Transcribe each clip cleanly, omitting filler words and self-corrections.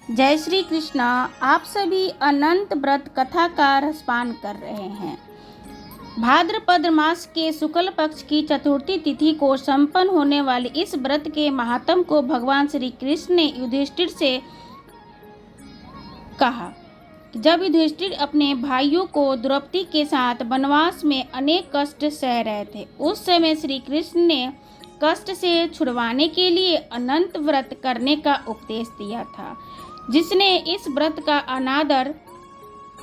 जय श्री कृष्णा। आप सभी अनंत व्रत कथा का रसपान कर रहे हैं। भाद्रपद मास के शुक्ल पक्ष की चतुर्थी तिथि को संपन्न होने वाले इस व्रत के महात्म को भगवान श्री कृष्ण ने युधिष्ठिर से कहा। जब युधिष्ठिर अपने भाइयों को द्रौपदी के साथ वनवास में अनेक कष्ट सह रहे थे, उस समय श्री कृष्ण ने कष्ट से छुड़वाने के लिए अनंत व्रत करने का उपदेश दिया था। जिसने इस व्रत का अनादर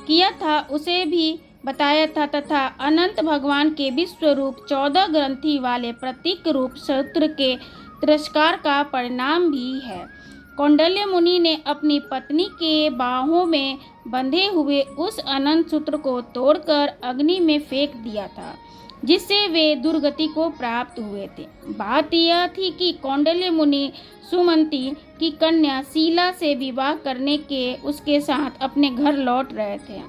किया था उसे भी बताया था तथा अनंत भगवान के विश्व रूप 14 ग्रंथि वाले प्रतीक रूप सूत्र के तिरस्कार का परिणाम भी है। कौंडल्य मुनि ने अपनी पत्नी के बाहों में बंधे हुए उस अनंत सूत्र को तोड़कर अग्नि में फेंक दिया था, जिससे वे दुर्गति को प्राप्त हुए थे। बात यह थी कि कौंडल्य मुनि सुमंती की कन्या शीला से विवाह करने के उसके साथ अपने घर लौट रहे थे।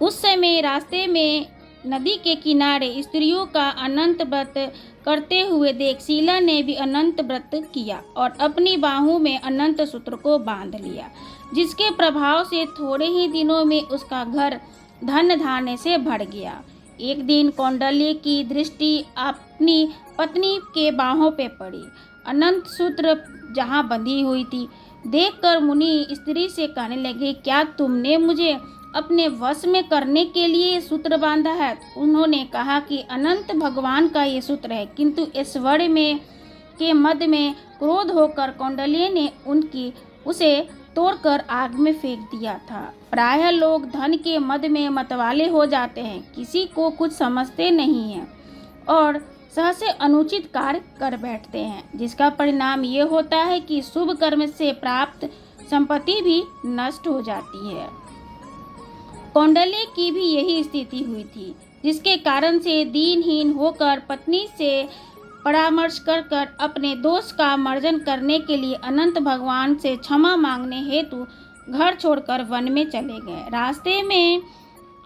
उस समय रास्ते में नदी के किनारे स्त्रियों का अनंत व्रत करते हुए देख शीला ने भी अनंत व्रत किया और अपनी बाहों में अनंत सूत्र को बांध लिया, जिसके प्रभाव से थोड़े ही दिनों में उसका घर धन धान्य से भर गया। एक दिन कौंडल्य की दृष्टि अपनी पत्नी के बाहों पे पड़ी। अनंत सूत्र जहाँ बंधी हुई थी देखकर मुनि स्त्री से कहने लगे, क्या तुमने मुझे अपने वश में करने के लिए सूत्र बांधा है? उन्होंने कहा कि अनंत भगवान का ये सूत्र है, किंतु ऐश्वर्य में के मद में क्रोध होकर कौंडल्य ने उसे तोड़कर आग में फेंक दिया था। प्रायः लोग धन के मद में मतवाले हो जाते हैं, किसी को कुछ समझते नहीं हैं और सहसे अनुचित कार्य कर बैठते हैं, जिसका परिणाम ये होता है कि शुभ कर्म से प्राप्त संपत्ति भी नष्ट हो जाती है। कौंडल्य की भी यही स्थिति हुई थी, जिसके कारण से दीनहीन होकर पत्नी से परामर्श कर अपने दोष का मार्जन करने के लिए अनंत भगवान से क्षमा मांगने हेतु घर छोड़कर वन में चले गए। रास्ते में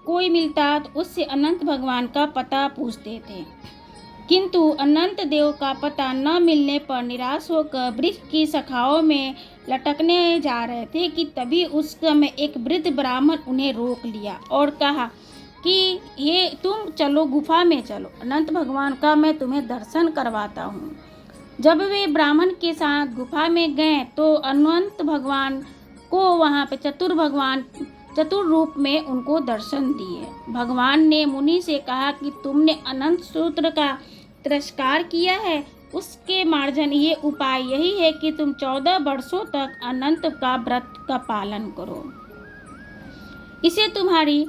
कोई मिलता तो उससे अनंत भगवान का पता पूछते थे, किंतु अनंत देव का पता न मिलने पर निराश होकर वृक्ष की शाखाओं में लटकने जा रहे थे कि तभी उस समय एक वृद्ध ब्राह्मण उन्हें रोक लिया और कहा कि ये तुम चलो, गुफा में चलो, अनंत भगवान का मैं तुम्हें दर्शन करवाता हूँ। जब वे ब्राह्मण के साथ गुफा में गए तो अनंत भगवान को वहाँ पे चतुर रूप में उनको दर्शन दिए। भगवान ने मुनि से कहा कि तुमने अनंत सूत्र का तिरस्कार किया है, उसके मार्जन ये उपाय यही है कि तुम 14 वर्षों तक अनंत का व्रत का पालन करो। इसे तुम्हारी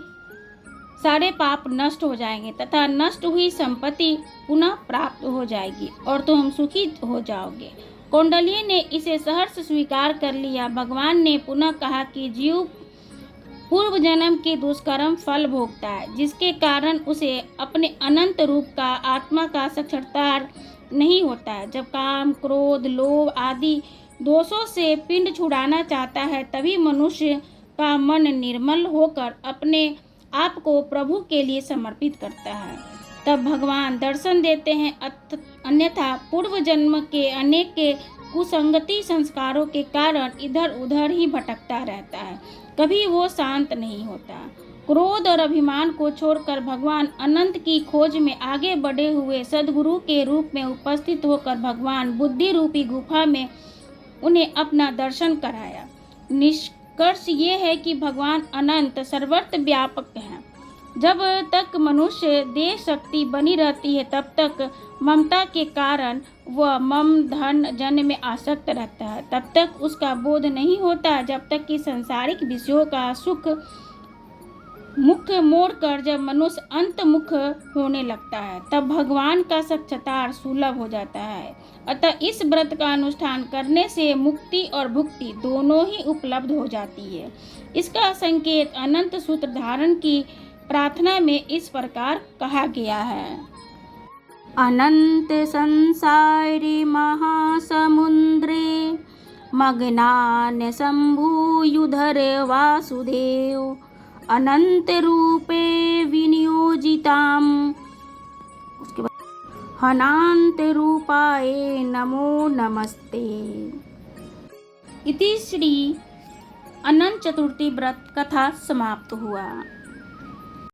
सारे पाप नष्ट हो जाएंगे तथा नष्ट हुई संपत्ति पुनः प्राप्त हो जाएगी और तुम सुखी हो जाओगे। कौंडल्य ने इसे सहर्ष स्वीकार कर लिया। भगवान ने पुनः कहा कि जीव पूर्व जन्म के दुष्कर्म फल भोगता है, जिसके कारण उसे अपने अनंत रूप का आत्मा का साक्षात्कार नहीं होता है। जब काम, क्रोध, लोभ आदि दोषों से पिंड छुड़ाना चाहता है, तभी मनुष्य का मन निर्मल होकर अपने आप को प्रभु के लिए समर्पित करता है। तब भगवान दर्शन देते हैं, अन्यथा पूर्व जन्म के अनेक के कुसंगति संस्कारों के कारण इधर उधर ही भटकता रहता है, कभी वो शांत नहीं होता। क्रोध और अभिमान को छोड़कर भगवान अनंत की खोज में आगे बढ़े हुए सद्गुरु के रूप में उपस्थित होकर भगवान बुद्धि रूपी गुफा में उन्हें अपना दर्शन कराया। निष्कर्ष ये है कि भगवान अनंत सर्वत्र व्यापक हैं। जब तक मनुष्य देह शक्ति बनी रहती है तब तक ममता के कारण वह मम धन जन में आसक्त रहता है, तब तक उसका बोध नहीं होता, जब तक कि सांसारिक विषयों का सुख मुख मोड़कर जब मनुष्य अंतमुख होने लगता है तब भगवान का साक्षात्कार सुलभ हो जाता है। अतः इस व्रत का अनुष्ठान करने से मुक्ति और भुक्ति दोनों ही उपलब्ध हो जाती है। इसका संकेत अनंत सूत्र धारण की प्रार्थना में इस प्रकार कहा गया है। अनंत संसारे महासमुद्रे मग्नान शंभुयुधर वासुदेव अनंत रूपे विनियोजिताम उसके बाद अनंत रूपाय नमो नमस्ते। इति श्री अनंत चतुर्थी व्रत कथा समाप्त हुआ।